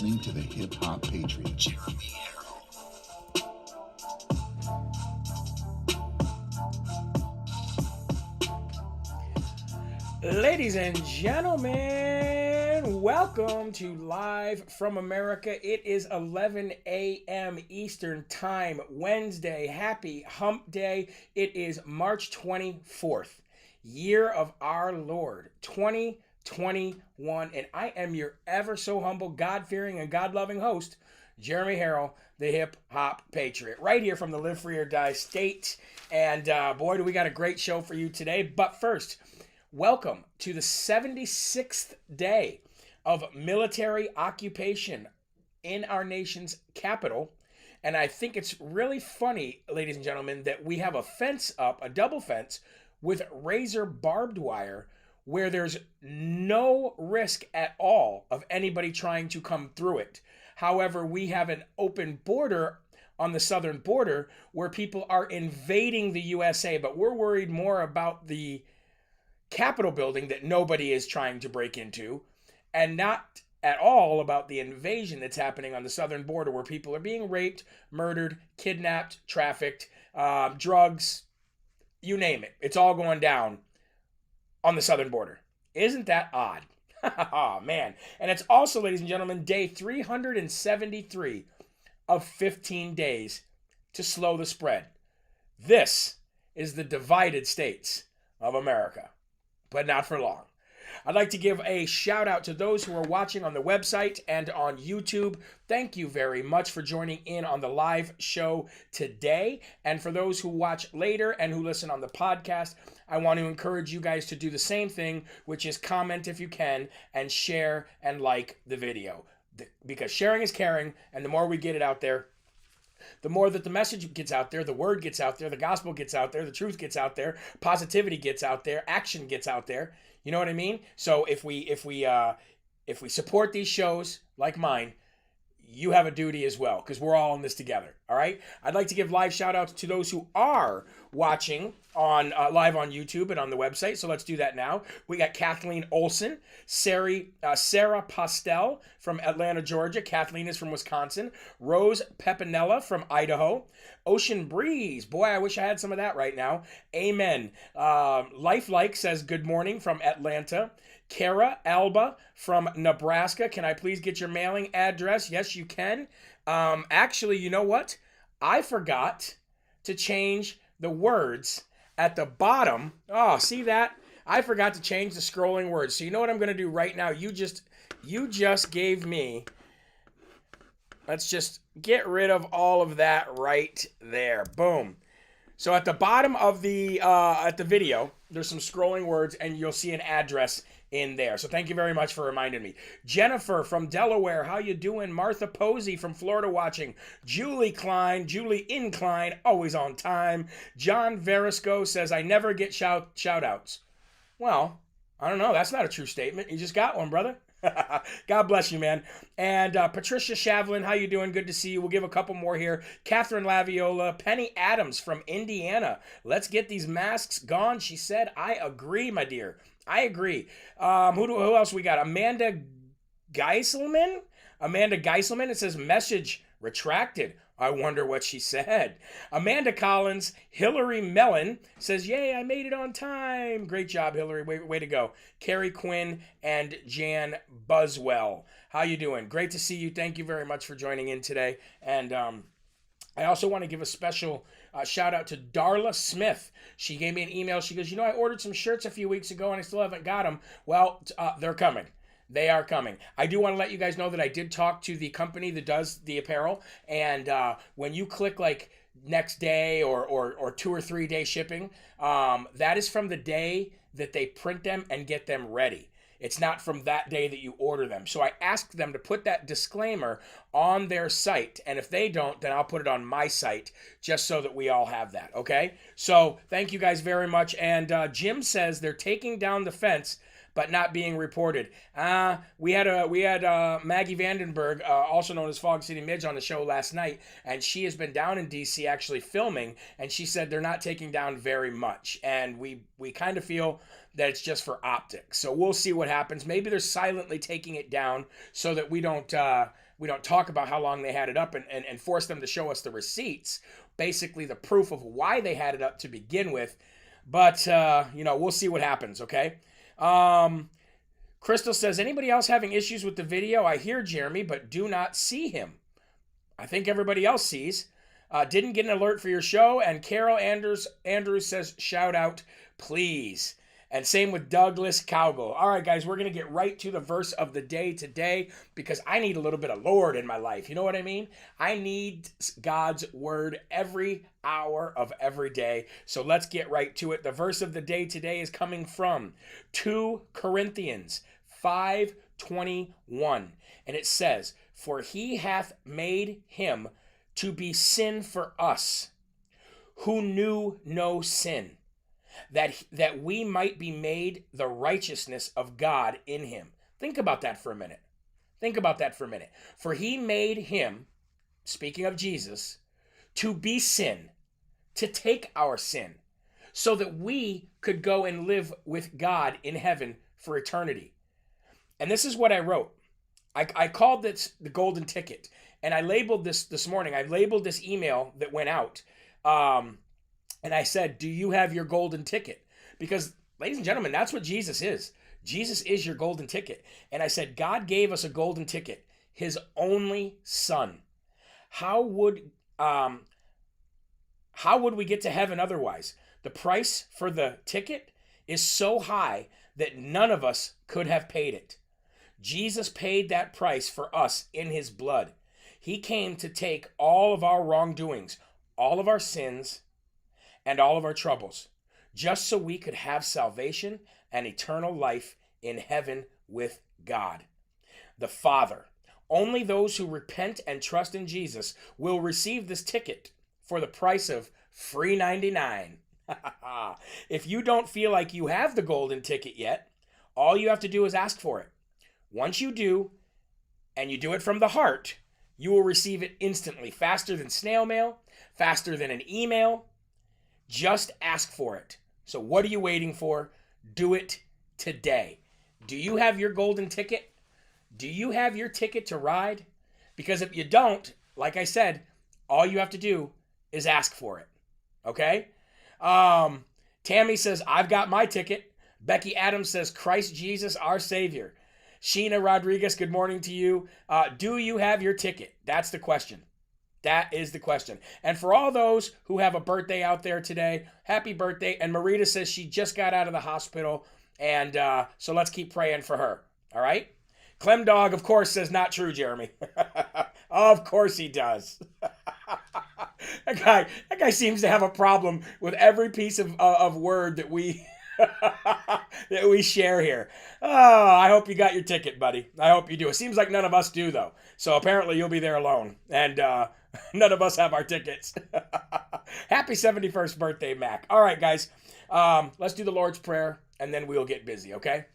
listening to the Hip Hop Patriot, Jeremy Herrell. Ladies and gentlemen, welcome to Live from America. It is 11 a.m. Eastern Time, Wednesday. Happy Hump Day. It is March 24th, year of our Lord, 2021. And I am your ever so humble, God-fearing, and God-loving host, Jeremy Herrell, the Hip Hop Patriot, right here from the Live Free or Die state. And boy, do we got a great show for you today. But first, welcome to the 76th day of military occupation in our nation's capital. And I think it's really funny, ladies and gentlemen, that we have a fence up, a double fence, with razor barbed wire where there's no risk at all of anybody trying to come through it. However, we have an open border on the southern border where people are invading the USA, but we're worried more about the Capitol building that nobody is trying to break into, and not at all about the invasion that's happening on the southern border where people are being raped, murdered, kidnapped, trafficked, drugs, you name it. It's all going down on the southern border. Isn't that odd? Oh, man. And it's also, ladies and gentlemen, day 373 of 15 days to slow the spread. This is the divided states of America. But not for long. I'd like to give a shout out to those who are watching on the website and on YouTube. Thank you very much for joining in on the live show today. And for those who watch later and who listen on the podcast, I want to encourage you guys to do the same thing, which is comment if you can and share and like the video. Because sharing is caring, and the more we get it out there, the more that the message gets out there, the word gets out there, the gospel gets out there, the truth gets out there, positivity gets out there, action gets out there. You know what I mean? So if we support these shows like mine, you have a duty as well, because we're all in this together. All right. I'd like to give live shout outs to those who are watching on live on YouTube and on the website. So let's do that now. We got Kathleen Olson, Sarah Postel from Atlanta, Georgia. Kathleen is from Wisconsin. Rose Pepinella from Idaho. Ocean Breeze. Boy, I wish I had some of that right now. Amen. Lifelike says good morning from Atlanta. Kara Alba from Nebraska. Can I please get your mailing address? Yes, you can. Actually, you know what? I forgot to change the words at the bottom. Oh, see that? I forgot to change the scrolling words. So you know what I'm going to do right now? You just gave me. Let's just get rid of all of that right there. Boom. So at the bottom of the at the video, there's some scrolling words, and you'll see an address in there. So thank you very much for reminding me. Jennifer from Delaware, how you doing? Martha Posey from Florida watching. Julie Incline, always on time. John Verisco says, I never get shout outs. Well, I don't know. That's not a true statement. You just got one, brother. God bless you, man. And Patricia Shavlin, how you doing? Good to see you. We'll give a couple more here. Catherine Laviola, Penny Adams from Indiana. Let's get these masks gone. She said, I agree, my dear. I agree. Who else we got? Amanda Geiselman. It says message retracted. I wonder what she said. Amanda Collins, Hillary Mellon says, yay, I made it on time. Great job, Hillary. Way to go. Carrie Quinn and Jan Buswell. How you doing? Great to see you. Thank you very much for joining in today. And I also want to give a special shout out to Darla Smith. She gave me an email. She goes, I ordered some shirts a few weeks ago and I still haven't got them. Well, they're coming. They are coming. I do want to let you guys know that I did talk to the company that does the apparel. And when you click like next day or 2 or 3 day shipping, that is from the day that they print them and get them ready. It's not from that day that you order them. So I asked them to put that disclaimer on their site. And if they don't, then I'll put it on my site just so that we all have that. Okay? So thank you guys very much. And Jim says they're taking down the fence but not being reported. We had Maggie Vandenberg, also known as Fog City Midge, on the show last night, and she has been down in DC actually filming, and she said they're not taking down very much, and we kind of feel that it's just for optics. So we'll see what happens. Maybe they're silently taking it down so that we don't We don't talk about how long they had it up and force them to show us the receipts, basically the proof of why they had it up to begin with. But, we'll see what happens, okay? Crystal says, anybody else having issues with the video? I hear Jeremy, but do not see him. I think everybody else sees. Didn't get an alert for your show. And Carol Andrews says, shout out, please. And same with Douglas Cowgill. All right, guys, we're going to get right to the verse of the day today because I need a little bit of Lord in my life. You know what I mean? I need God's word every hour of every day. So let's get right to it. The verse of the day today is coming from 2 Corinthians 5:21. And it says, for he hath made him to be sin for us, who knew no sin, that we might be made the righteousness of God in him. Think about that for a minute. For he made him, speaking of Jesus, to be sin, to take our sin, so that we could go and live with God in heaven for eternity. And this is what I wrote. I called this the golden ticket, and I labeled this morning. I labeled this email that went out. And I said, do you have your golden ticket? Because, ladies and gentlemen, that's what Jesus is. Jesus is your golden ticket. And I said, God gave us a golden ticket, his only son. How would we get to heaven otherwise? The price for the ticket is so high that none of us could have paid it. Jesus paid that price for us in his blood. He came to take all of our wrongdoings, all of our sins, and all of our troubles, just so we could have salvation and eternal life in heaven with God, the Father. Only those who repent and trust in Jesus will receive this ticket for the price of free 99. If you don't feel like you have the golden ticket yet, all you have to do is ask for it. Once you do, and you do it from the heart, you will receive it instantly, faster than snail mail, faster than an email. Just ask for it. So what are you waiting for? Do it today. Do you have your golden ticket? Do you have your ticket to ride? Because if you don't, like I said, all you have to do is ask for it. Okay? Tammy says, I've got my ticket. Becky Adams says, Christ Jesus, our Savior. Sheena Rodriguez, good morning to you. Do you have your ticket? That's the question. That is the question. And for all those who have a birthday out there today, happy birthday. And Marita says she just got out of the hospital. And so let's keep praying for her. All right? Clem Dog, of course, says not true, Jeremy. Of course he does. That guy seems to have a problem with every piece of word that we that we share here. Oh, I hope you got your ticket, buddy. I hope you do. It seems like none of us do, though. So apparently you'll be there alone. And none of us have our tickets. Happy 71st birthday, Mac. All right, guys. Let's do the Lord's Prayer, and then we'll get busy, okay?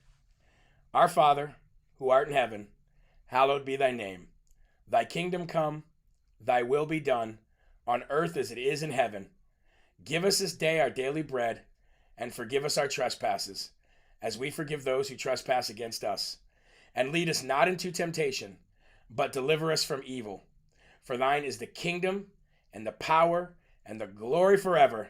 Our Father, who art in heaven, hallowed be thy name. Thy kingdom come, thy will be done, on earth as it is in heaven. Give us this day our daily bread, and forgive us our trespasses, as we forgive those who trespass against us. And lead us not into temptation, but deliver us from evil. For thine is the kingdom, and the power, and the glory forever.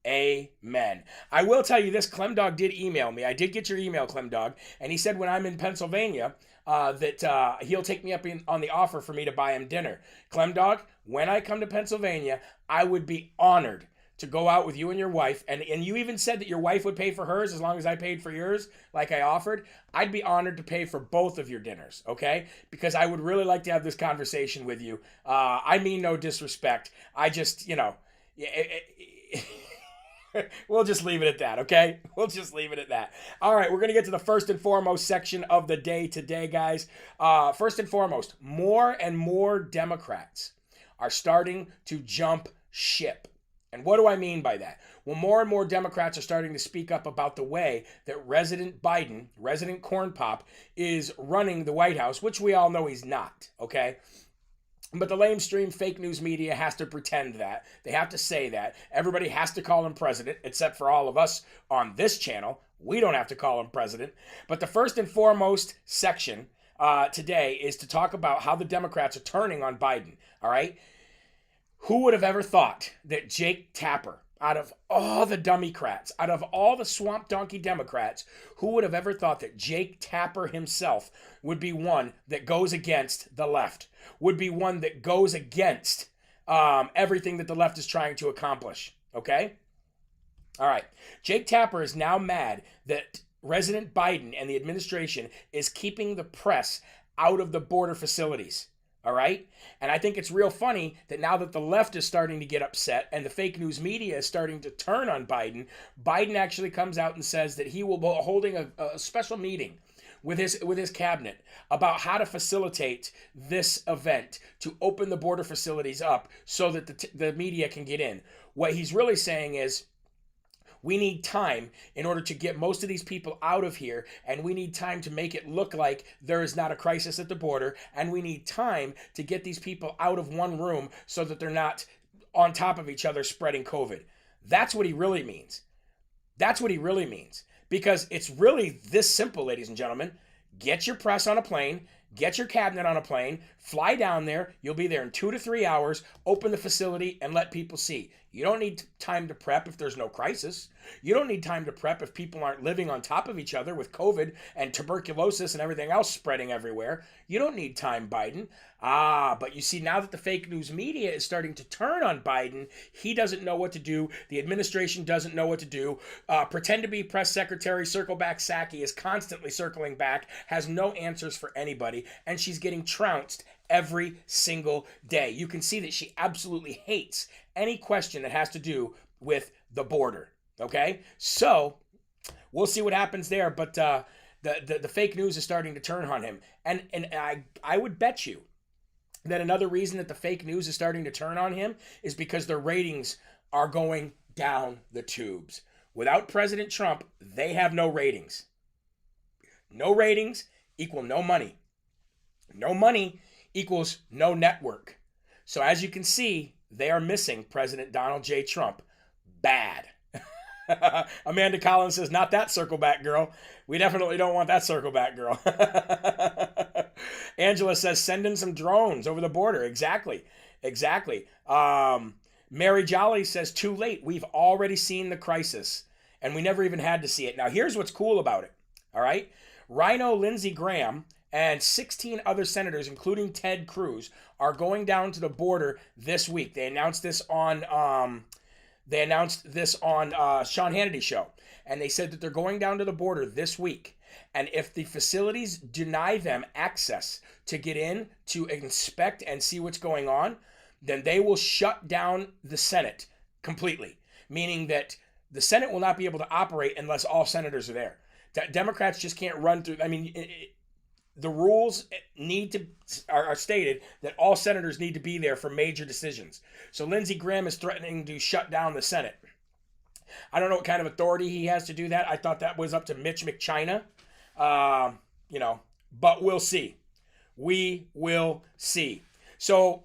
Amen. I will tell you this, Clem Dog did email me. I did get your email, Clem Dog, and he said when I'm in Pennsylvania that he'll take me up on the offer for me to buy him dinner. Clem Dog, when I come to Pennsylvania, I would be honored to go out with you and your wife, and you even said that your wife would pay for hers as long as I paid for yours, like I offered. I'd be honored to pay for both of your dinners, okay? Because I would really like to have this conversation with you. I mean no disrespect. I just, we'll just leave it at that, okay? We'll just leave it at that. All right, we're going to get to the first and foremost section of the day today, guys. First and foremost, more and more Democrats are starting to jump ship. And what do I mean by that? Well, more and more Democrats are starting to speak up about the way that Resident Biden, Resident Corn Pop, is running the White House, which we all know he's not, okay? But the lamestream fake news media has to pretend that. They have to say that. Everybody has to call him president, except for all of us on this channel. We don't have to call him president. But the first and foremost section today is to talk about how the Democrats are turning on Biden. All right. Who would have ever thought that Jake Tapper, out of all the Democrats, out of all the swamp donkey Democrats, who would have ever thought that Jake Tapper himself would be one that goes against the left, would be one that goes against everything that the left is trying to accomplish? Okay? All right. Jake Tapper is now mad that President Biden and the administration is keeping the press out of the border facilities. All right? And I think it's real funny that now that the left is starting to get upset and the fake news media is starting to turn on Biden, Biden actually comes out and says that he will be holding a special meeting with his cabinet about how to facilitate this event to open the border facilities up so that the media can get in. What he's really saying is, we need time in order to get most of these people out of here, and we need time to make it look like there is not a crisis at the border, and we need time to get these people out of one room so that they're not on top of each other spreading COVID. That's what he really means. That's what he really means. Because it's really this simple, ladies and gentlemen. Get your press on a plane, get your cabinet on a plane, fly down there. You'll be there in 2 to 3 hours, open the facility, and let people see. You don't need time to prep if there's no crisis. You don't need time to prep if people aren't living on top of each other with COVID and tuberculosis and everything else spreading everywhere. You don't need time, Biden. But you see, now that the fake news media is starting to turn on Biden, he doesn't know what to do. The administration doesn't know what to do. Pretend to be press secretary, circle back Psaki is constantly circling back, has no answers for anybody, and she's getting trounced every single day. You can see that she absolutely hates any question that has to do with the border. Okay, so we'll see what happens there. But the fake news is starting to turn on him, and I would bet you that another reason that the fake news is starting to turn on him is because their ratings are going down the tubes. Without President Trump, they have no ratings. No ratings equal no money. No money equals no network. So as you can see, they are missing President Donald J. Trump bad. Amanda Collins says, not that circle back girl. We definitely don't want that circle back girl. Angela says, send in some drones over the border. Exactly. Mary Jolly says, too late. We've already seen the crisis and we never even had to see it. Now here's what's cool about it. All right. Rhino Lindsey Graham and 16 other senators, including Ted Cruz, are going down to the border this week. They announced this on Sean Hannity's show, and they said that they're going down to the border this week. And if the facilities deny them access to get in to inspect and see what's going on, then they will shut down the Senate completely, meaning that the Senate will not be able to operate unless all senators are there. Democrats just can't run through. I mean, the rules are stated that all senators need to be there for major decisions. So Lindsey Graham is threatening to shut down the Senate. I don't know what kind of authority he has to do that. I thought that was up to Mitch McChina. But we'll see. We will see. So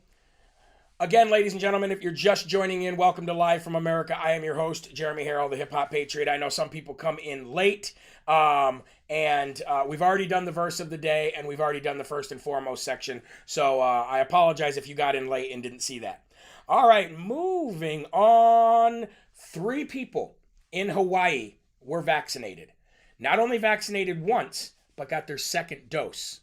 again, ladies and gentlemen, if you're just joining in, welcome to Live from America. I am your host, Jeremy Herrell, the Hip Hop Patriot. I know some people come in late. We've already done the verse of the day, and we've already done the first and foremost section. So I apologize if you got in late and didn't see that. All right, moving on. 3 people in Hawaii were vaccinated. Not only vaccinated once, but got their second dose.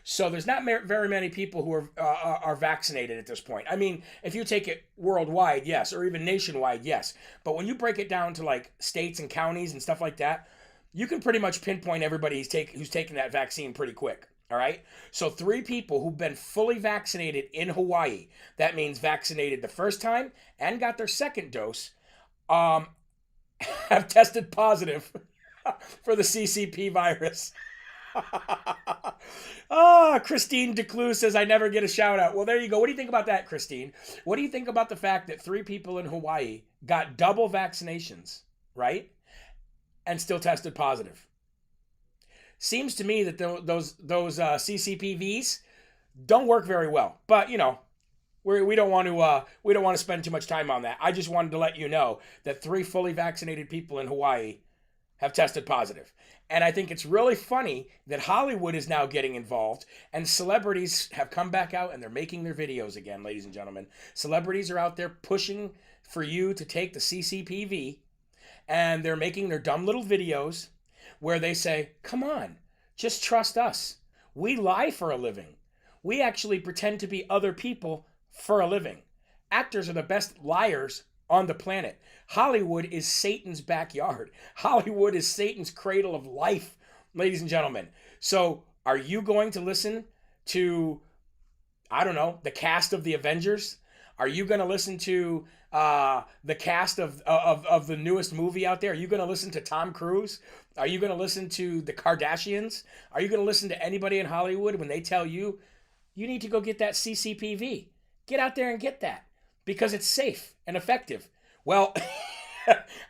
So there's not very many people who are vaccinated at this point. I mean, if you take it worldwide, yes, or even nationwide, yes. But when you break it down to like states and counties and stuff like that, you can pretty much pinpoint everybody who's taken that vaccine pretty quick. All right. So 3 people who've been fully vaccinated in Hawaii, that means vaccinated the first time and got their second dose, have tested positive for the CCP virus. Christine DeClue says, I never get a shout out. Well, there you go. What do you think about that, Christine? What do you think about the fact that 3 people in Hawaii got double vaccinations, right? And still tested positive? Seems to me that those CCPVs don't work very well. But, we don't want to spend too much time on that. I just wanted to let you know that 3 fully vaccinated people in Hawaii have tested positive. And I think it's really funny that Hollywood is now getting involved and celebrities have come back out and they're making their videos again, ladies and gentlemen. Celebrities are out there pushing for you to take the CCPV and they're making their dumb little videos where they say, come on, just trust us. We lie for a living. We actually pretend to be other people for a living. Actors are the best liars on the planet. Hollywood is Satan's backyard. Hollywood is Satan's cradle of life, ladies and gentlemen. So are you going to listen to, I don't know, the cast of the Avengers? Are you going to listen to the cast of the newest movie out there? Are you going to listen to Tom Cruise? Are you going to listen to the Kardashians? Are you going to listen to anybody in Hollywood when they tell you, you need to go get that CCPV? Get out there and get that because it's safe and effective. Well,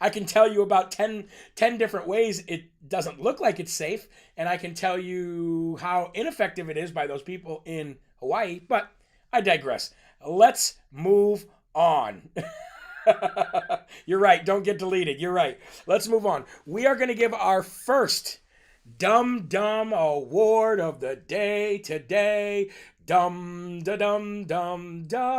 I can tell you about 10 different ways it doesn't look like it's safe, and I can tell you how ineffective it is by those people in Hawaii, but I digress. Let's move on. You're right, don't get deleted. You're right. Let's move on. We are going to give our first Dum Dum Award of the day today. Dum da dum dum dum.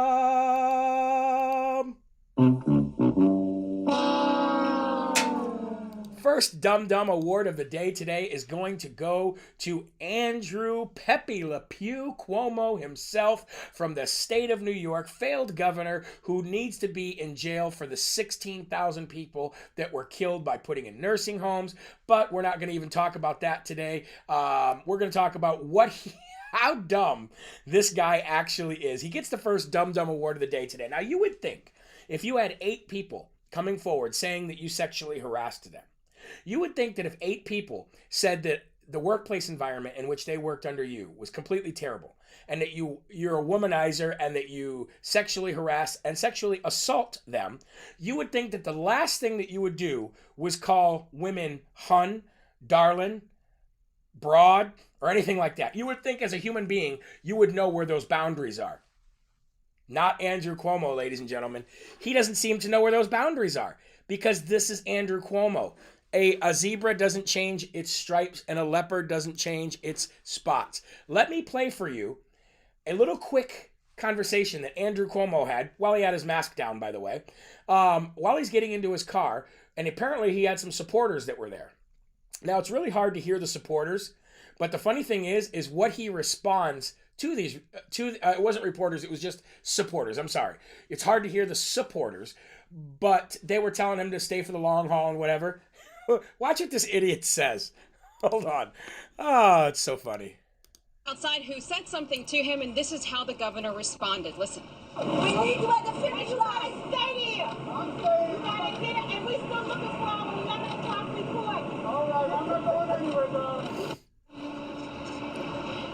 First Dum Dum Award of the day today is going to go to Andrew Pepe Le Pew Cuomo himself from the state of New York, failed governor who needs to be in jail for the 16,000 people that were killed by putting in nursing homes. But we're not going to even talk about that today. We're going to talk about how dumb this guy actually is. He gets the first Dum Dum Award of the day today. Now, you would think if you had 8 people coming forward saying that you sexually harassed them, you would think that if 8 people said that the workplace environment in which they worked under you was completely terrible and that you're a womanizer and that you sexually harass and sexually assault them, you would think that the last thing that you would do was call women hun, darling, broad, or anything like that. You would think as a human being, you would know where those boundaries are. Not Andrew Cuomo, ladies and gentlemen. He doesn't seem to know where those boundaries are because this is Andrew Cuomo. A zebra doesn't change its stripes and a leopard doesn't change its spots. Let me play for you a little quick conversation that Andrew Cuomo had while he had his mask down, by the way, while he's getting into his car, and apparently he had some supporters that were there. Now, it's really hard to hear the supporters, but the funny thing is what he responds to these, it wasn't reporters, it was just supporters. I'm sorry. It's hard to hear the supporters, but they were telling him to stay for the long haul and whatever. Watch what this idiot says. Hold on. Oh, it's so funny. Outside who said something to him, and this is how the governor responded. Listen. We need you at the finish line. Stay here. I'm staying. You gotta get it, and we still looking for our 11 o'clock report. All right, I'm not going anywhere, dog.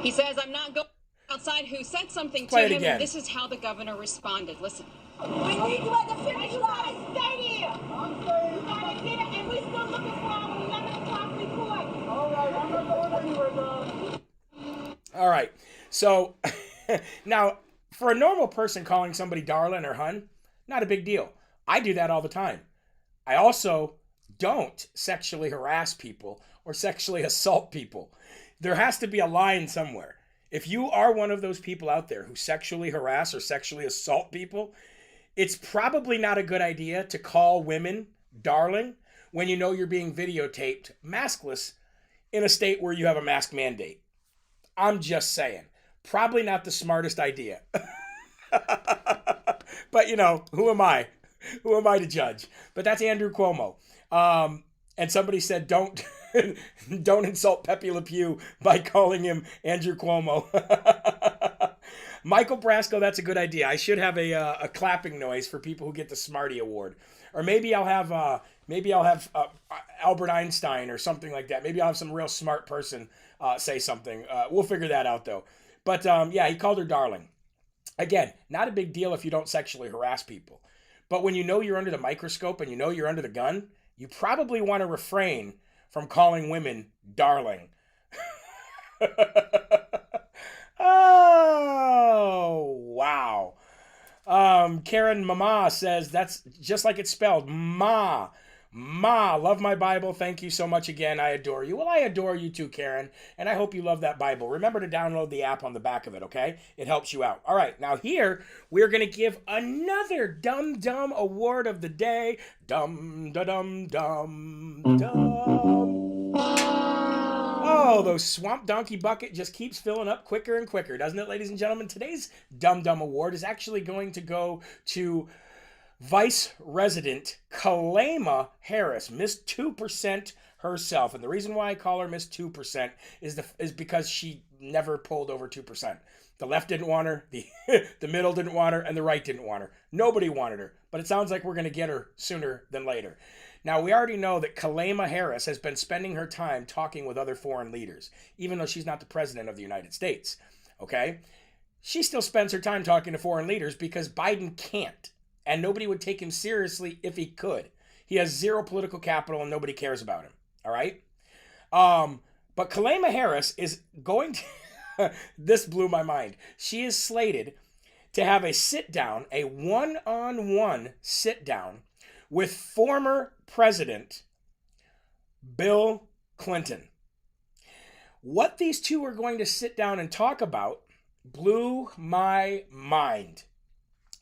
He says, I'm not going outside who said something to Play it him, again. and this is how the governor responded. Listen. We need you at the finish line. Stay here. I'm staying. You gotta get it, and we still looking for our 11 o'clock report. All right, I'm not going anywhere, dog. All right. So now, for a normal person calling somebody darling or hun, not a big deal. I do that all the time. I also don't sexually harass people or sexually assault people. There has to be a line somewhere. If you are one of those people out there who sexually harass or sexually assault people, it's probably not a good idea to call women darling when you know you're being videotaped maskless in a state where you have a mask mandate. I'm just saying. Probably not the smartest idea. But, you know, who am I? Who am I to judge? But that's Andrew Cuomo. And somebody said, don't insult Pepe Le Pew by calling him Andrew Cuomo. Michael Brasco, that's a good idea. I should have a clapping noise for people who get the Smarty Award. Or maybe I'll have Albert Einstein or something like that. Maybe I'll have some real smart person say something. We'll figure that out, though. But, yeah, he called her darling. Again, not a big deal if you don't sexually harass people. But when you know you're under the microscope and you know you're under the gun, you probably want to refrain from calling women darling. Oh, wow. Karen Mama says that's just like it's spelled, ma. Ma, love my Bible. Thank you so much again. I adore you. Well, I adore you too, Karen. And I hope you love that Bible. Remember to download the app on the back of it, okay? It helps you out. All right, now here we're going to give another Dum Dum Award of the day. Dum, da dum, dum, dum. Oh, those Swamp Donkey Bucket just keeps filling up quicker and quicker, doesn't it, ladies and gentlemen? Today's Dum Dum Award is actually going to go to Vice Resident Kalema Harris, Miss 2% herself. And the reason why I call her Miss 2% is because she never pulled over 2%. The left didn't want her, the middle didn't want her, and the right didn't want her. Nobody wanted her, but it sounds like we're going to get her sooner than later. Now, we already know that Kalema Harris has been spending her time talking with other foreign leaders, even though she's not the president of the United States, okay? She still spends her time talking to foreign leaders because Biden can't. And nobody would take him seriously if he could. He has zero political capital and nobody cares about him. All right? But Kalema Harris is going to... This blew my mind. She is slated to have a sit-down, a one-on-one sit-down with former President Bill Clinton. What these two are going to sit down and talk about blew my mind.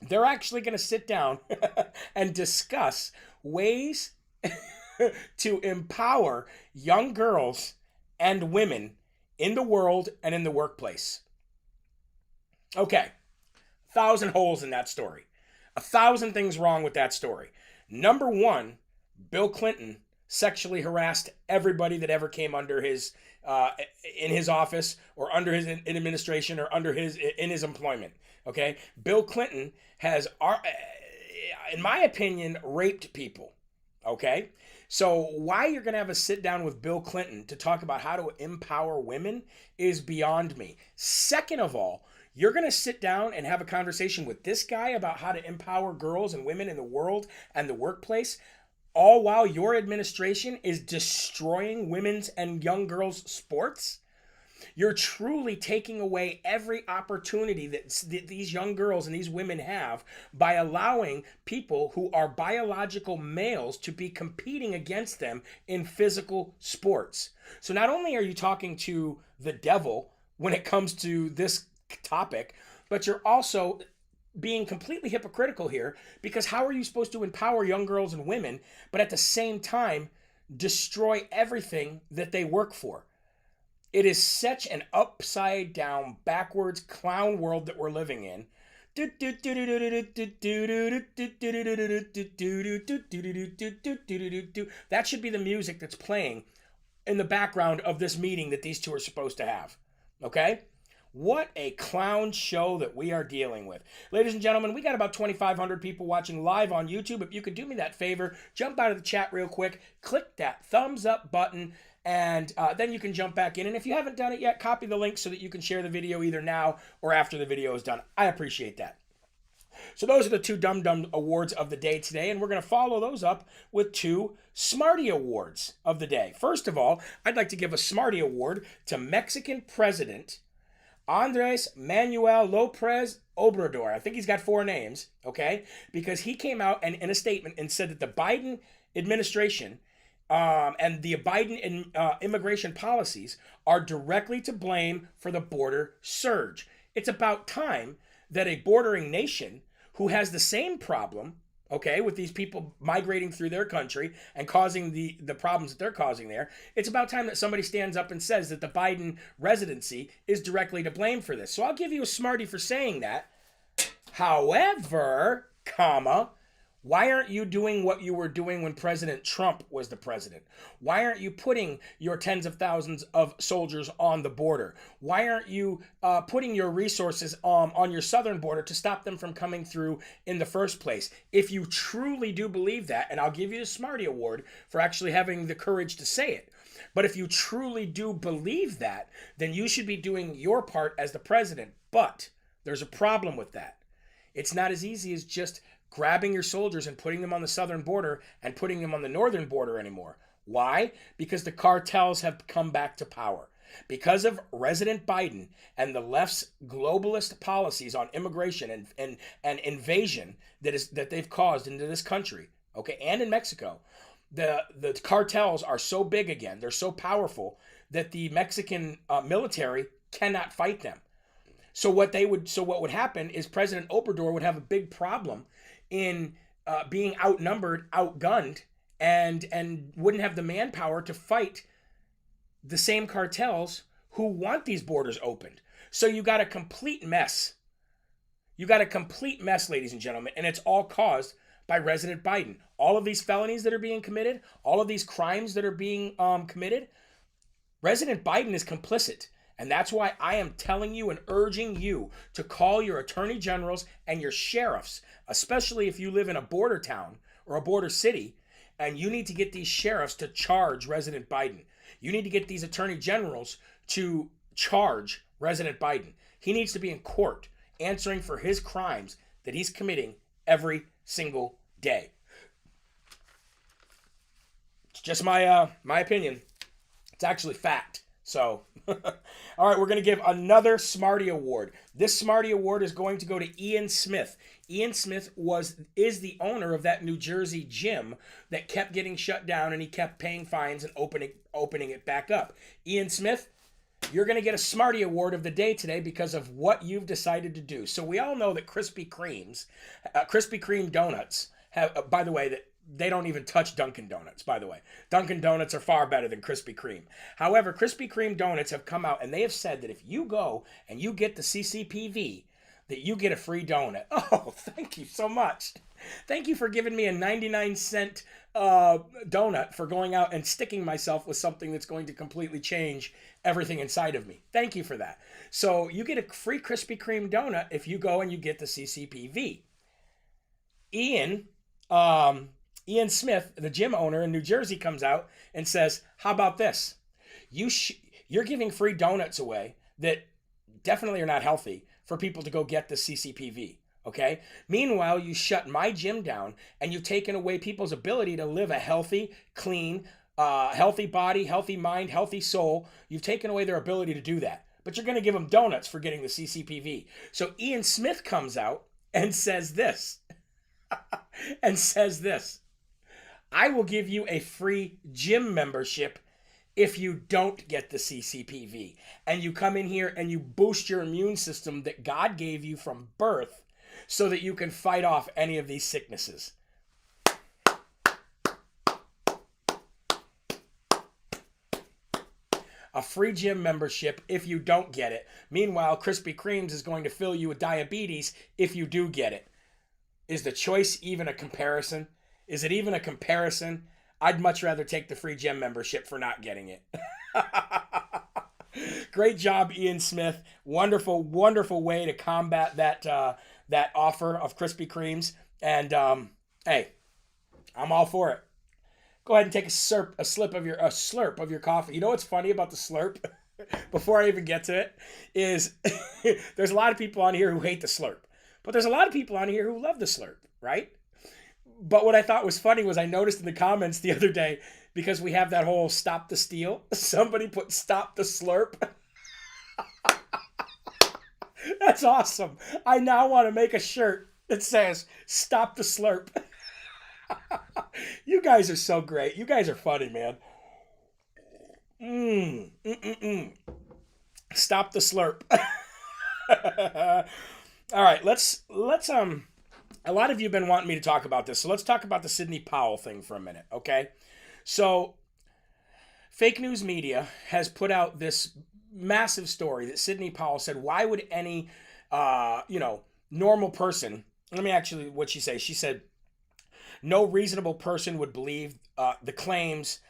They're actually going to sit down and discuss ways to empower young girls and women in the world and in the workplace. Okay, 1,000 holes in that story. 1,000 things wrong with that story. Number one, Bill Clinton sexually harassed everybody that ever came under his in his office or under his administration or in his employment. Okay, Bill Clinton has, in my opinion, raped people. Okay, so why you're going to have a sit down with Bill Clinton to talk about how to empower women is beyond me. Second of all, you're going to sit down and have a conversation with this guy about how to empower girls and women in the world and the workplace, all while your administration is destroying women's and young girls' sports? You're truly taking away every opportunity that these young girls and these women have by allowing people who are biological males to be competing against them in physical sports. So not only are you talking to the devil when it comes to this topic, but you're also being completely hypocritical here, because how are you supposed to empower young girls and women, but at the same time destroy everything that they work for? It is such an upside down, backwards clown world that we're living in. That should be the music that's playing in the background of this meeting that these two are supposed to have. Okay? What a clown show that we are dealing with. Ladies and gentlemen, we got about 2,500 people watching live on YouTube. If you could do me that favor, jump out of the chat real quick, click that thumbs up button, and then you can jump back in. And if you haven't done it yet, copy the link so that you can share the video either now or after the video is done. I appreciate that. So those are the two Dum Dum Awards of the day today, and we're going to follow those up with two Smarty Awards of the day. First of all, I'd like to give a Smarty Award to Mexican President Andres Manuel Lopez Obrador. I think he's got 4 names, okay? Because he came out and in a statement and said that the Biden administration and the Biden immigration policies are directly to blame for the border surge. It's about time that a bordering nation who has the same problem, okay, with these people migrating through their country and causing the problems that they're causing there, it's about time that somebody stands up and says that the Biden residency is directly to blame for this. So I'll give you a Smarty for saying that. However, why aren't you doing what you were doing when President Trump was the president? Why aren't you putting your tens of thousands of soldiers on the border? Why aren't you putting your resources on your southern border to stop them from coming through in the first place? If you truly do believe that, and I'll give you the Smarty Award for actually having the courage to say it, but if you truly do believe that, then you should be doing your part as the president. But there's a problem with that. It's not as easy as just grabbing your soldiers and putting them on the southern border and putting them on the northern border anymore. Why? Because the cartels have come back to power. Because of President Biden and the left's globalist policies on immigration and invasion that they've caused into this country, okay, and in Mexico, the cartels are so big again, they're so powerful that the Mexican military cannot fight them. So what would happen is President Obrador would have a big problem in being outnumbered, outgunned, and wouldn't have the manpower to fight the same cartels who want these borders opened. So you got a complete mess. You got a complete mess, ladies and gentlemen, and it's all caused by President Biden. All of these felonies that are being committed, all of these crimes that are being committed, President Biden is complicit. And that's why I am telling you and urging you to call your attorney generals and your sheriffs, especially if you live in a border town or a border city, and you need to get these sheriffs to charge President Biden. You need to get these attorney generals to charge President Biden. He needs to be in court answering for his crimes that he's committing every single day. It's just my opinion. It's actually fact. So, all right, we're going to give another Smarty Award. This Smarty Award is going to go to Ian Smith. Ian Smith is the owner of that New Jersey gym that kept getting shut down, and he kept paying fines and opening it back up. Ian Smith, you're going to get a Smarty Award of the day today because of what you've decided to do. So we all know that Krispy Kreme donuts have, by the way, that they don't even touch Dunkin' Donuts, by the way. Dunkin' Donuts are far better than Krispy Kreme. However, Krispy Kreme donuts have come out and they have said that if you go and you get the CCPV, that you get a free donut. Oh, thank you so much. Thank you for giving me a 99-cent donut for going out and sticking myself with something that's going to completely change everything inside of me. Thank you for that. So you get a free Krispy Kreme donut if you go and you get the CCPV. Ian Smith, the gym owner in New Jersey, comes out and says, how about this? You're giving free donuts away that definitely are not healthy for people to go get the CCPV, okay? Meanwhile, you shut my gym down and you've taken away people's ability to live a healthy, clean, healthy body, healthy mind, healthy soul. You've taken away their ability to do that. But you're going to give them donuts for getting the CCPV. So Ian Smith comes out and says this. I will give you a free gym membership if you don't get the CCPV. And you come in here and you boost your immune system that God gave you from birth so that you can fight off any of these sicknesses. A free gym membership if you don't get it. Meanwhile, Krispy Kreme's is going to fill you with diabetes if you do get it. Is the choice even a comparison? Is it even a comparison? I'd much rather take the free gym membership for not getting it. Great job, Ian Smith. Wonderful, wonderful way to combat that offer of Krispy Kremes. And hey, I'm all for it. Go ahead and take a slurp of your coffee. You know what's funny about the slurp? Before I even get to it, is there's a lot of people on here who hate the slurp, but there's a lot of people on here who love the slurp, right? But what I thought was funny was I noticed in the comments the other day, because we have that whole stop the steal, somebody put stop the slurp. That's awesome. I now want to make a shirt that says stop the slurp. You guys are so great. You guys are funny, man. Stop the slurp. All right, let's a lot of you have been wanting me to talk about this, so let's talk about the Sidney Powell thing for a minute, okay? So, fake news media has put out this massive story that Sidney Powell said, why would any, normal person, let me actually, what she say? She said, no reasonable person would believe the claims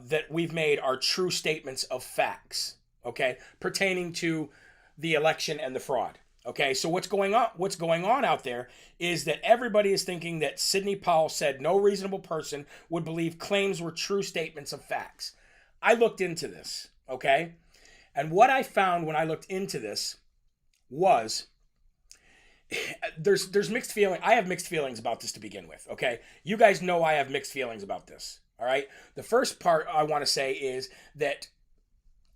that we've made are true statements of facts, okay, pertaining to the election and the fraud. Okay, so what's going on out there is that everybody is thinking that Sidney Powell said no reasonable person would believe claims were true statements of facts. I looked into this, okay? And what I found when I looked into this was there's mixed feeling. I have mixed feelings about this to begin with, okay? You guys know I have mixed feelings about this, all right? The first part I want to say is that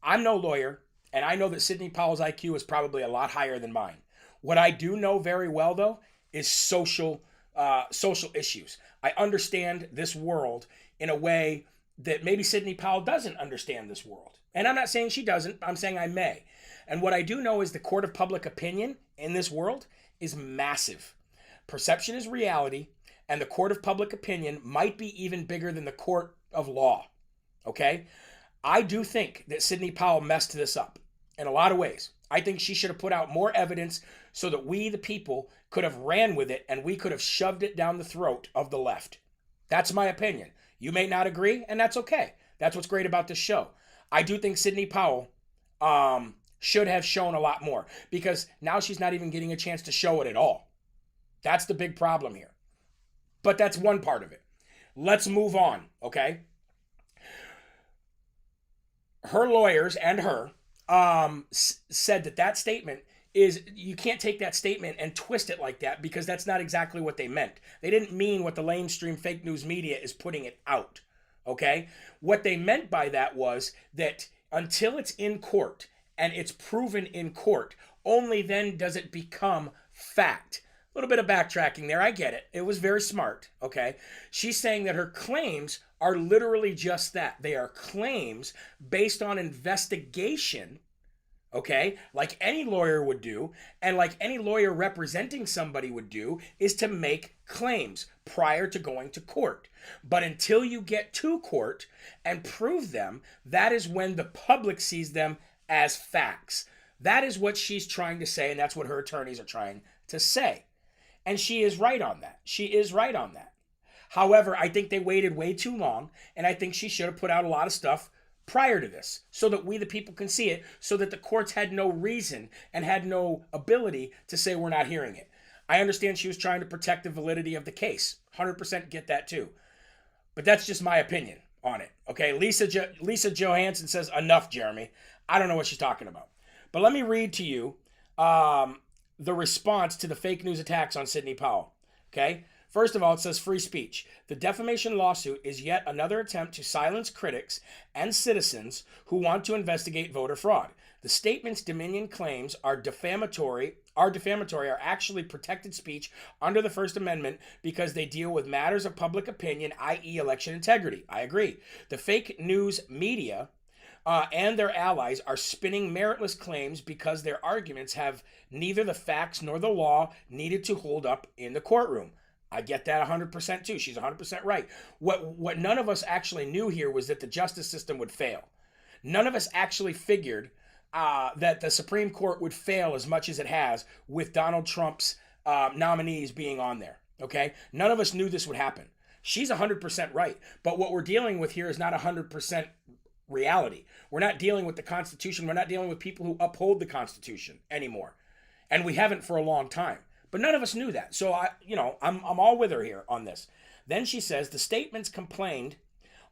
I'm no lawyer. And I know that Sidney Powell's IQ is probably a lot higher than mine. What I do know very well, though, is social issues. I understand this world in a way that maybe Sidney Powell doesn't understand this world. And I'm not saying she doesn't, I'm saying I may. And what I do know is the court of public opinion in this world is massive. Perception is reality, and the court of public opinion might be even bigger than the court of law. Okay? I do think that Sidney Powell messed this up in a lot of ways. I think she should have put out more evidence so that we, the people, could have ran with it and we could have shoved it down the throat of the left. That's my opinion. You may not agree, and that's okay. That's what's great about this show. I do think Sidney Powell should have shown a lot more, because now she's not even getting a chance to show it at all. That's the big problem here. But that's one part of it. Let's move on, okay? Her lawyers and her said that statement is, you can't take that statement and twist it like that, because that's not exactly what they meant. They didn't mean what the lamestream fake news media is putting it out, okay? What they meant by that was that until it's in court and it's proven in court, only then does it become fact. A little bit of backtracking there, I get it. It was very smart, okay? She's saying that her claims are literally just that. They are claims based on investigation, okay? Like any lawyer would do, and like any lawyer representing somebody would do, is to make claims prior to going to court. But until you get to court and prove them, that is when the public sees them as facts. That is what she's trying to say, and that's what her attorneys are trying to say. And she is right on that. She is right on that. However, I think they waited way too long, and I think she should have put out a lot of stuff prior to this so that we, the people, can see it, so that the courts had no reason and had no ability to say we're not hearing it. I understand she was trying to protect the validity of the case. 100% get that too. But that's just my opinion on it. Okay, Lisa Johansson says, enough, Jeremy. I don't know what she's talking about. But let me read to you the response to the fake news attacks on Sidney Powell. Okay? First of all, it says free speech. The defamation lawsuit is yet another attempt to silence critics and citizens who want to investigate voter fraud. The statements Dominion claims are defamatory are actually protected speech under the First Amendment because they deal with matters of public opinion, i.e. election integrity. I agree. The fake news media and their allies are spinning meritless claims because their arguments have neither the facts nor the law needed to hold up in the courtroom. I get that 100% too. She's 100% right. What none of us actually knew here was that the justice system would fail. None of us actually figured that the Supreme Court would fail as much as it has with Donald Trump's nominees being on there. Okay? None of us knew this would happen. She's 100% right. But what we're dealing with here is not 100% reality. We're not dealing with the Constitution. We're not dealing with people who uphold the Constitution anymore. And we haven't for a long time. But none of us knew that. So I'm all with her here on this. Then she says the statements complained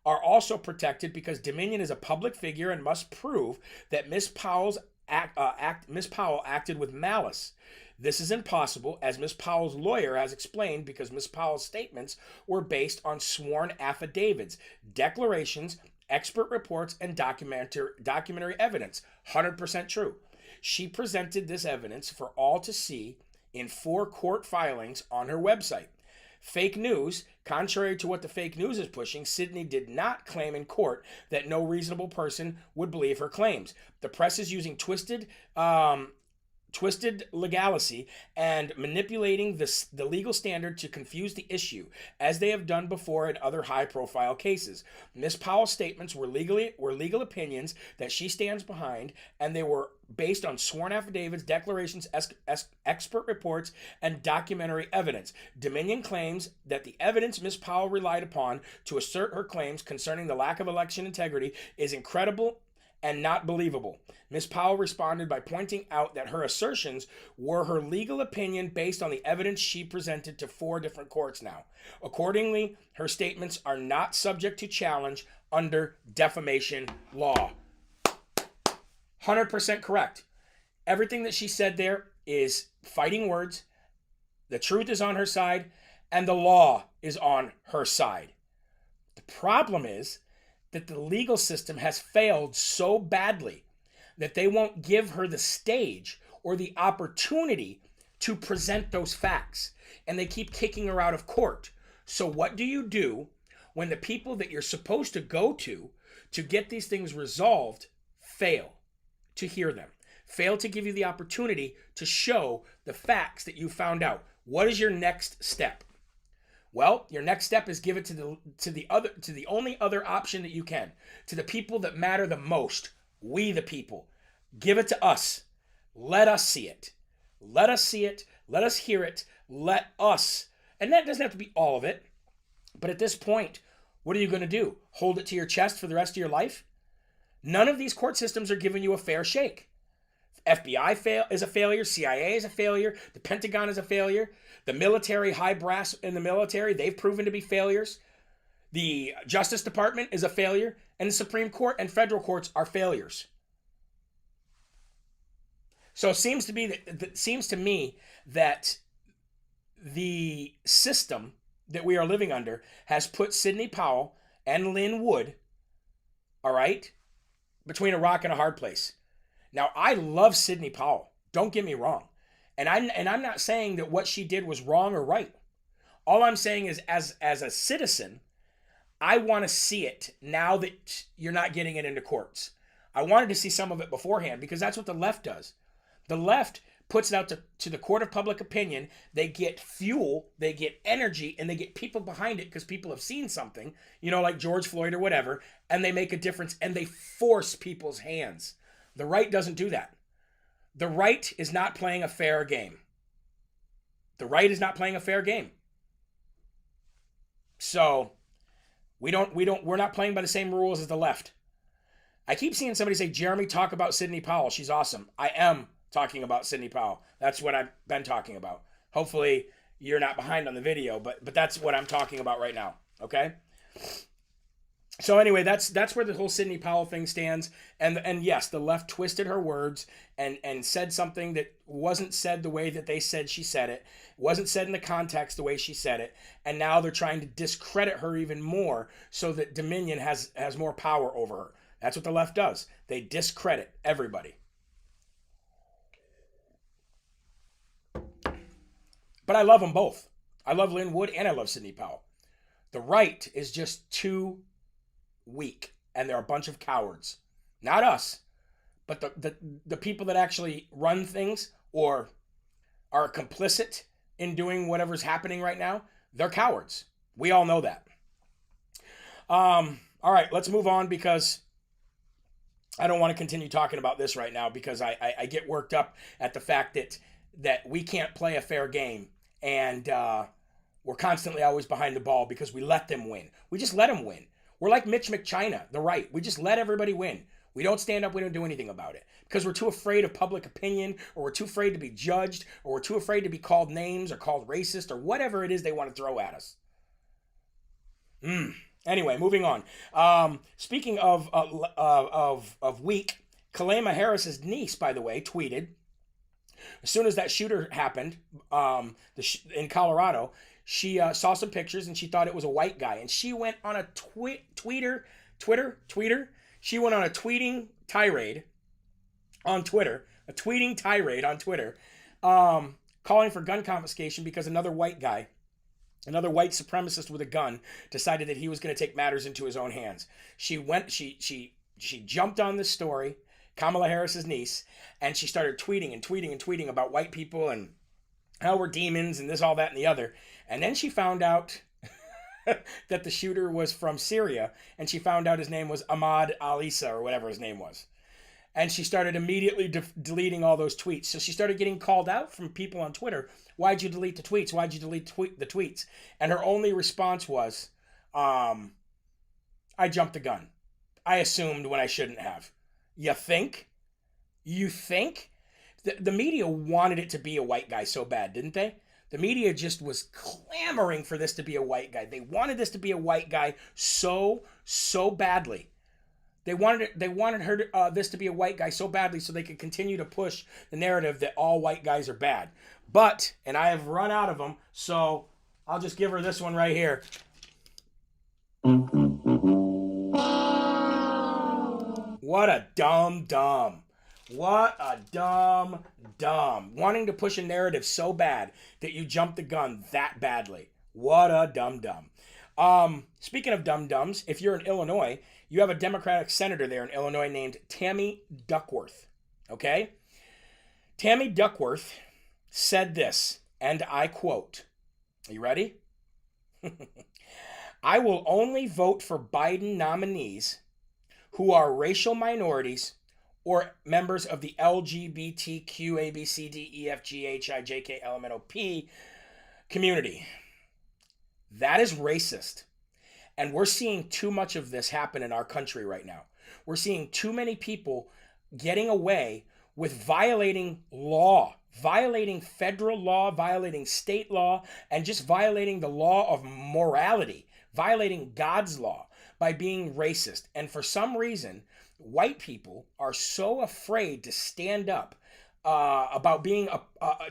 are also protected because Dominion is a public figure and must prove that Miss Powell acted with malice. This is impossible, as Miss Powell's lawyer has explained, because Miss Powell's statements were based on sworn affidavits, declarations, expert reports, and documentary evidence. 100% true. She presented this evidence for all to see in 4 court filings on her website. Fake news, contrary to what the fake news is pushing, Sidney did not claim in court that no reasonable person would believe her claims. The press is using twisted legality and manipulating the legal standard to confuse the issue, as they have done before in other high-profile cases. Ms. Powell's statements were legal opinions that she stands behind, and they were based on sworn affidavits, declarations, expert reports, and documentary evidence. Dominion claims that the evidence Ms. Powell relied upon to assert her claims concerning the lack of election integrity is incredible and not believable. Ms. Powell responded by pointing out that her assertions were her legal opinion based on the evidence she presented to 4 different courts now. Accordingly, her statements are not subject to challenge under defamation law. 100% correct. Everything that she said there is fighting words. The truth is on her side, and the law is on her side. The problem is that the legal system has failed so badly that they won't give her the stage or the opportunity to present those facts. And they keep kicking her out of court. So what do you do when the people that you're supposed to go to get these things resolved fail to hear them, fail to give you the opportunity to show the facts that you found out. What is your next step? Well, your next step is give it to the only other option that you can, to the people that matter the most, we the people. Give it to us. Let us see it. Let us see it. Let us hear it. Let us. And that doesn't have to be all of it. But at this point, what are you going to do? Hold it to your chest for the rest of your life? None of these court systems are giving you a fair shake. FBI is a failure. CIA is a failure. The Pentagon is a failure. The military, high brass in the military, they've proven to be failures. The Justice Department is a failure. And the Supreme Court and federal courts are failures. So it seems to me that the system that we are living under has put Sidney Powell and Lynn Wood, all right, between a rock and a hard place. Now, I love Sidney Powell. Don't get me wrong. And I'm not saying that what she did was wrong or right. All I'm saying is as a citizen, I want to see it now that you're not getting it into courts. I wanted to see some of it beforehand because that's what the left does. The left puts it out to the court of public opinion. They get fuel, they get energy, and they get people behind it because people have seen something, like George Floyd or whatever, and they make a difference and they force people's hands. The right doesn't do that. The right is not playing a fair game. The right is not playing a fair game. So we're not playing by the same rules as the left. I keep seeing somebody say, Jeremy, talk about Sidney Powell. She's awesome. I am talking about Sidney Powell. That's what I've been talking about. Hopefully you're not behind on the video, but that's what I'm talking about right now. Okay? So anyway, that's where the whole Sidney Powell thing stands. And yes, the left twisted her words and said something that wasn't said the way that they said she said it. Wasn't said in the context the way she said it. And now they're trying to discredit her even more so that Dominion has more power over her. That's what the left does. They discredit everybody. But I love them both. I love Lynn Wood and I love Sidney Powell. The right is just too weak, and they're a bunch of cowards. Not us, but the people that actually run things or are complicit in doing whatever's happening right now, they're cowards. We all know that. All right, let's move on because I don't want to continue talking about this right now because I get worked up at the fact that we can't play a fair game and we're constantly always behind the ball because we let them win. We just let them win. We're like Mitch McChina, the right. We just let everybody win. We don't stand up. We don't do anything about it because we're too afraid of public opinion, or we're too afraid to be judged, or we're too afraid to be called names or called racist or whatever it is they want to throw at us. Anyway, moving on. Speaking of weak, Kalema Harris's niece, by the way, tweeted as soon as that shooter happened in Colorado. She saw some pictures and she thought it was a white guy. And she went on a Twitter. She went on a tweeting tirade on Twitter, calling for gun confiscation because another white guy, another white supremacist with a gun, decided that he was going to take matters into his own hands. She jumped on this story, Kamala Harris's niece, and she started tweeting about white people and how we're demons and this, all, that, and the other. And then she found out that the shooter was from Syria, and she found out his name was Ahmad Alissa or whatever his name was. And she started immediately deleting all those tweets. So she started getting called out from people on Twitter. Why'd you delete the tweets? Why'd you delete the tweets? And her only response was, I jumped the gun. I assumed when I shouldn't have. You think? You think? The media wanted it to be a white guy so bad, didn't they? The media just was clamoring for this to be a white guy. They wanted this to be a white guy so badly. They wanted this to be a white guy so badly so they could continue to push the narrative that all white guys are bad. But, and I have run out of them, so I'll just give her this one right here. What a dumb. What a dumb. Wanting to push a narrative so bad that you jump the gun that badly. What a dumb. Speaking of dum-dums, if you're in Illinois, you have a Democratic senator there in Illinois named Tammy Duckworth. Okay? Tammy Duckworth said this, and I quote, are you ready? I will only vote for Biden nominees who are racial minorities or members of the LGBTQ ABCDEFGHIJKLMNOP community. That is racist. And we're seeing too much of this happen in our country right now. We're seeing too many people getting away with violating law, violating federal law, violating state law, and just violating the law of morality, violating God's law by being racist. And for some reason, white people are so afraid to stand up about being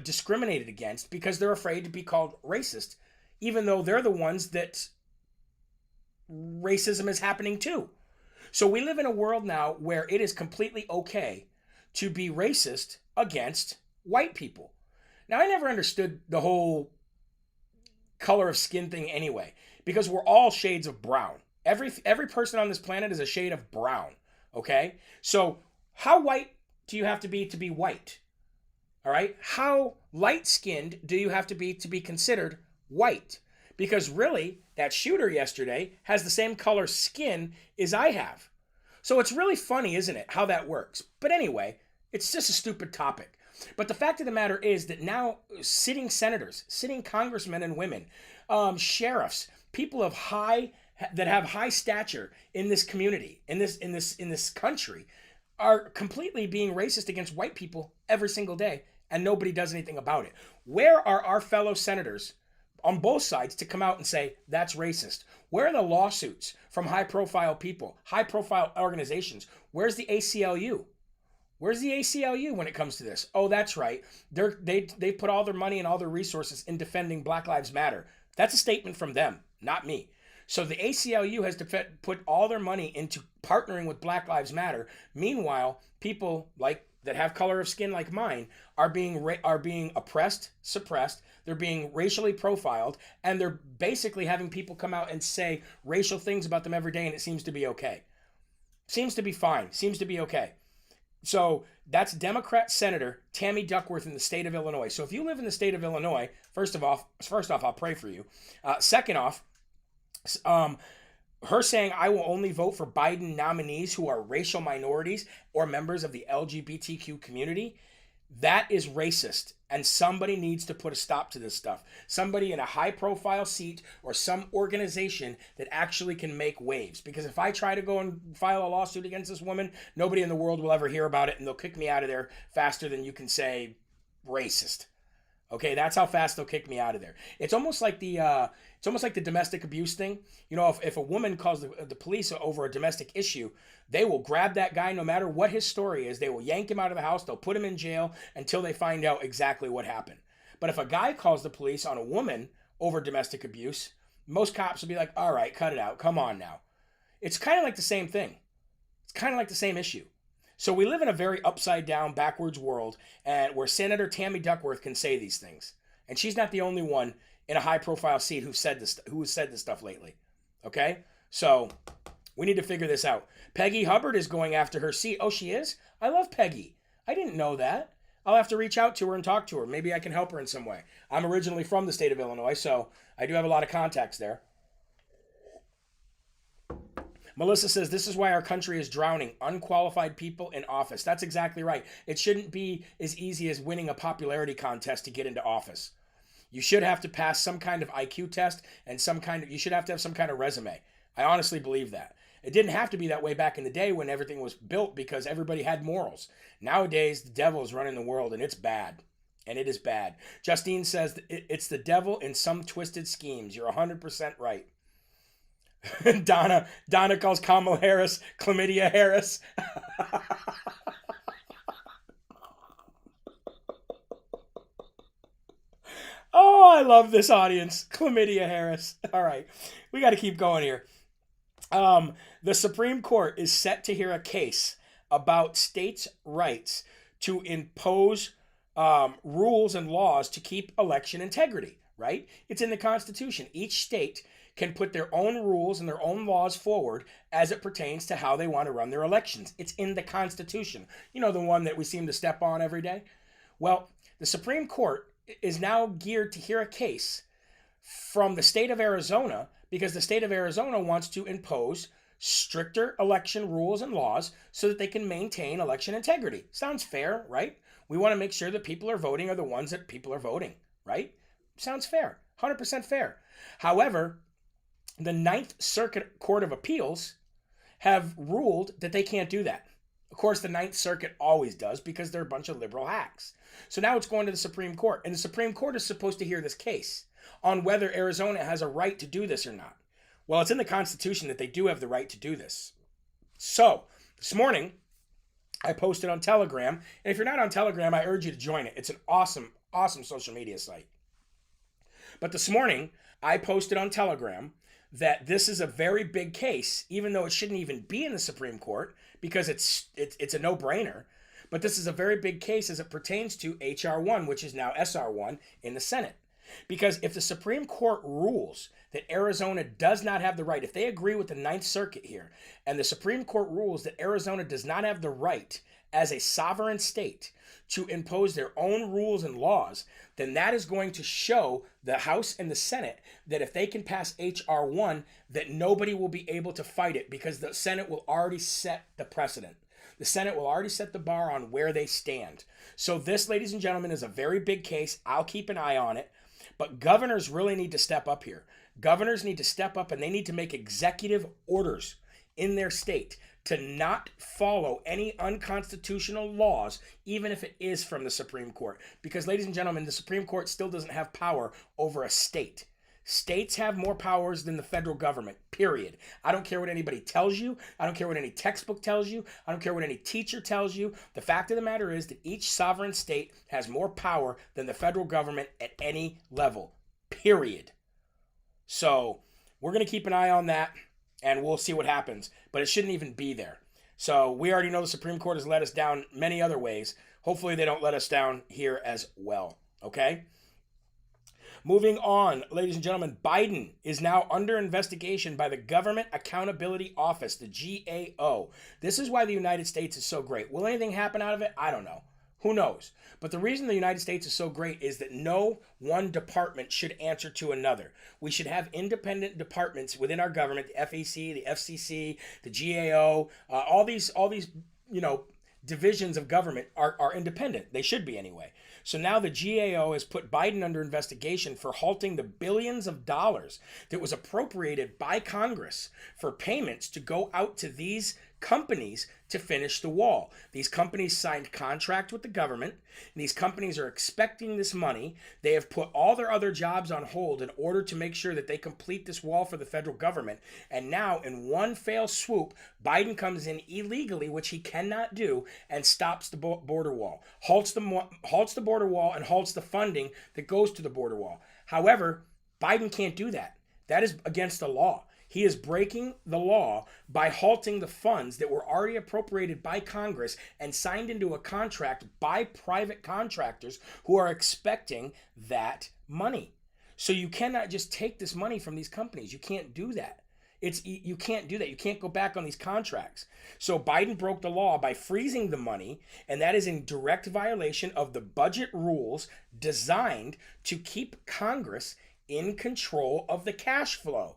discriminated against because they're afraid to be called racist, even though they're the ones that racism is happening to. So we live in a world now where it is completely okay to be racist against white people. Now, I never understood the whole color of skin thing anyway, because we're all shades of brown. Every person on this planet is a shade of brown, okay? So how white do you have to be white? All right? How light-skinned do you have to be considered white? Because really, that shooter yesterday has the same color skin as I have. So it's really funny, isn't it, how that works? But anyway, it's just a stupid topic. But the fact of the matter is that now sitting senators, sitting congressmen and women, sheriffs, people that have high stature in this community, in this country, are completely being racist against white people every single day, and nobody does anything about it. Where are our fellow senators on both sides to come out and say that's racist? Where are the lawsuits from high-profile people, high-profile organizations? Where's the ACLU? Where's the ACLU when it comes to this? Oh, that's right. They put all their money and all their resources in defending Black Lives Matter. That's a statement from them, not me. So the ACLU has put all their money into partnering with Black Lives Matter. Meanwhile, people like that have color of skin like mine are being oppressed, suppressed. They're being racially profiled, and they're basically having people come out and say racial things about them every day, and it seems to be okay. Seems to be fine. Seems to be okay. So that's Democrat Senator Tammy Duckworth in the state of Illinois. So if you live in the state of Illinois, first off, I'll pray for you. Second off, her saying I will only vote for Biden nominees who are racial minorities or members of the LGBTQ community, that is racist. And somebody needs to put a stop to this stuff. Somebody in a high-profile seat or some organization that actually can make waves. Because if I try to go and file a lawsuit against this woman, nobody in the world will ever hear about it, and they'll kick me out of there faster than you can say racist. Okay, that's how fast they'll kick me out of there. It's almost like the domestic abuse thing. You know, if a woman calls the police over a domestic issue, they will grab that guy no matter what his story is. They will yank him out of the house. They'll put him in jail until they find out exactly what happened. But if a guy calls the police on a woman over domestic abuse, most cops will be like, all right, cut it out. Come on now. It's kind of like the same thing. It's kind of like the same issue. So we live in a very upside down, backwards world, and where Senator Tammy Duckworth can say these things. And she's not the only one in a high-profile seat who has said this stuff lately. Okay? So we need to figure this out. Peggy Hubbard is going after her seat. Oh, she is? I love Peggy. I didn't know that. I'll have to reach out to her and talk to her. Maybe I can help her in some way. I'm originally from the state of Illinois, so I do have a lot of contacts there. Melissa says, this is why our country is drowning unqualified people in office. That's exactly right. It shouldn't be as easy as winning a popularity contest to get into office. You should have to pass some kind of IQ test and you should have to have some kind of resume. I honestly believe that. It didn't have to be that way back in the day when everything was built because everybody had morals. Nowadays, the devil is running the world, and it's bad. And it is bad. Justine says, it's the devil in some twisted schemes. You're 100% right. Donna calls Kamala Harris Chlamydia Harris. Oh, I love this audience. Chlamydia Harris. All right. We got to keep going here. The Supreme Court is set to hear a case about states' rights to impose rules and laws to keep election integrity, right? It's in the Constitution. Each state can put their own rules and their own laws forward as it pertains to how they want to run their elections. It's in the Constitution. You know, the one that we seem to step on every day? Well, the Supreme Court is now geared to hear a case from the state of Arizona because the state of Arizona wants to impose stricter election rules and laws so that they can maintain election integrity. Sounds fair, right? We want to make sure that people are voting are the ones that people are voting, right? Sounds fair, 100% fair. However, the Ninth Circuit Court of Appeals have ruled that they can't do that. Of course, the Ninth Circuit always does because they're a bunch of liberal hacks. So now it's going to the Supreme Court, and the Supreme Court is supposed to hear this case on whether Arizona has a right to do this or not. Well, it's in the Constitution that they do have the right to do this. So, this morning, I posted on Telegram, and if you're not on Telegram, I urge you to join it. It's an awesome, awesome social media site. But this morning, I posted on Telegram that this is a very big case, even though it shouldn't even be in the Supreme Court, because it's a no-brainer. But this is a very big case as it pertains to H.R. 1, which is now S.R. 1 in the Senate. Because if the Supreme Court rules that Arizona does not have the right, if they agree with the Ninth Circuit here, and the Supreme Court rules that Arizona does not have the right as a sovereign state to impose their own rules and laws, then that is going to show the House and the Senate that if they can pass H.R. 1, that nobody will be able to fight it because the Senate will already set the precedent. The Senate will already set the bar on where they stand. So this, ladies and gentlemen, is a very big case. I'll keep an eye on it. But governors really need to step up here. Governors need to step up and they need to make executive orders in their state to not follow any unconstitutional laws, even if it is from the Supreme Court. Because, ladies and gentlemen, the Supreme Court still doesn't have power over a state. States have more powers than the federal government, period. I don't care what anybody tells you. I don't care what any textbook tells you. I don't care what any teacher tells you. The fact of the matter is that each sovereign state has more power than the federal government at any level, period. So we're going to keep an eye on that, and we'll see what happens. But it shouldn't even be there. So we already know the Supreme Court has let us down many other ways. Hopefully they don't let us down here as well, okay? Moving on, ladies and gentlemen, Biden is now under investigation by the Government Accountability Office, the GAO. This is why the United States is so great. Will anything happen out of it? I don't know. Who knows? But the reason the United States is so great is that no one department should answer to another. We should have independent departments within our government, the FEC, the FCC, the GAO, all these, divisions of government are independent. They should be anyway. So now the GAO has put Biden under investigation for halting the billions of dollars that was appropriated by Congress for payments to go out to these companies to finish the wall. These companies signed contract with the government, and these companies are expecting this money. They have put all their other jobs on hold in order to make sure that they complete this wall for the federal government. And now, in one fell swoop, Biden comes in illegally, which he cannot do, and stops the border wall, halts the border wall, and halts the funding that goes to the border wall. However, Biden can't do that. That is against the law. He is breaking the law by halting the funds that were already appropriated by Congress and signed into a contract by private contractors who are expecting that money. So you cannot just take this money from these companies. You can't do that. You can't do that. You can't go back on these contracts. So Biden broke the law by freezing the money, and that is in direct violation of the budget rules designed to keep Congress in control of the cash flow.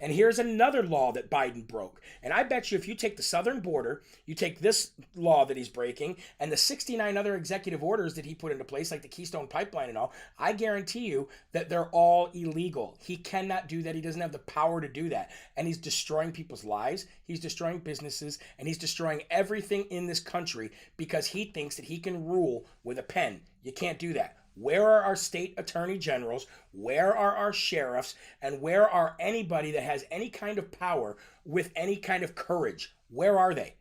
And here's another law that Biden broke. And I bet you if you take the southern border, you take this law that he's breaking, and the 69 other executive orders that he put into place, like the Keystone Pipeline and all, I guarantee you that they're all illegal. He cannot do that. He doesn't have the power to do that. And he's destroying people's lives. He's destroying businesses. And he's destroying everything in this country because he thinks that he can rule with a pen. You can't do that. Where are our state attorney generals? Where are our sheriffs? And where are anybody that has any kind of power with any kind of courage? Where are they?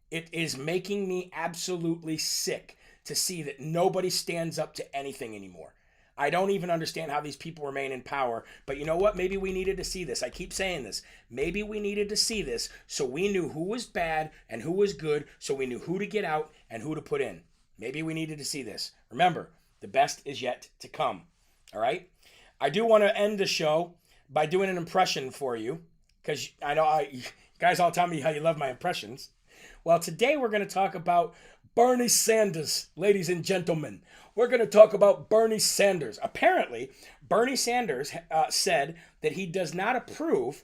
It is making me absolutely sick to see that nobody stands up to anything anymore. I don't even understand how these people remain in power. But you know what? Maybe we needed to see this. I keep saying this. Maybe we needed to see this so we knew who was bad and who was good, so we knew who to get out and who to put in. Maybe we needed to see this. Remember, the best is yet to come. All right? I do want to end the show by doing an impression for you, because I know you guys all tell me how you love my impressions. Well, today we're going to talk about Bernie Sanders, ladies and gentlemen. We're going to talk about Bernie Sanders. Apparently, Bernie Sanders said that he does not approve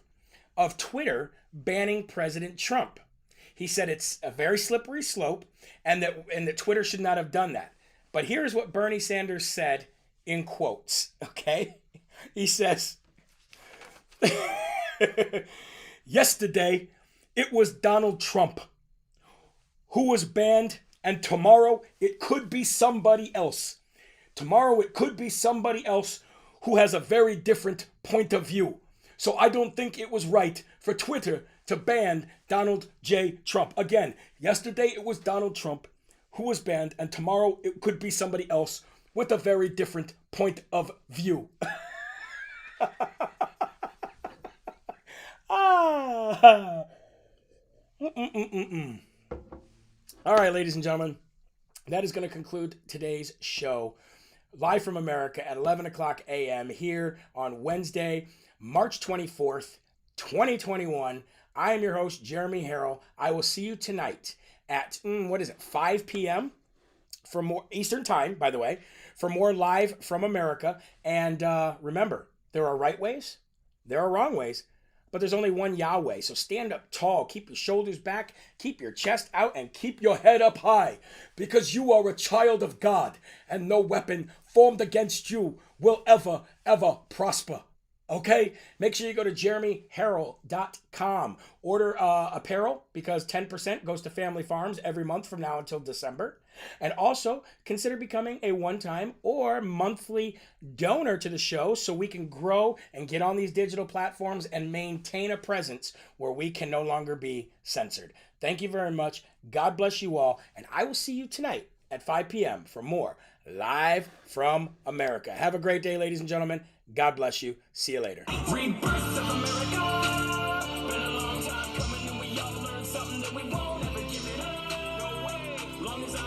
of Twitter banning President Trump. He said it's a very slippery slope and that Twitter should not have done that. But here's what Bernie Sanders said in quotes, okay? He says, yesterday it was Donald Trump who was banned, and tomorrow it could be somebody else. Tomorrow it could be somebody else who has a very different point of view. So I don't think it was right for Twitter to ban Donald J. Trump. Again, yesterday it was Donald Trump who was banned, and tomorrow it could be somebody else with a very different point of view. All right, ladies and gentlemen, that is going to conclude today's show. Live from America at 11 o'clock a.m. here on Wednesday, March 24th, 2021. I am your host, Jeremy Herrell. I will see you tonight at, 5 p.m. for more Eastern Time, by the way, for more Live from America. And remember, there are right ways, there are wrong ways, but there's only one Yahweh. So stand up tall, keep your shoulders back, keep your chest out, and keep your head up high, because you are a child of God, and no weapon formed against you will ever prosper. Okay? Make sure you go to jeremyherrell.com. Order apparel, because 10% goes to family farms every month from now until December. And also, consider becoming a one-time or monthly donor to the show so we can grow and get on these digital platforms and maintain a presence where we can no longer be censored. Thank you very much. God bless you all. And I will see you tonight at 5 p.m. for more Live from America. Have a great day, ladies and gentlemen. God bless you. See you later. Rebirth of America. Been a long time coming, and we all learned something that we won't ever give it up. No way. Long as I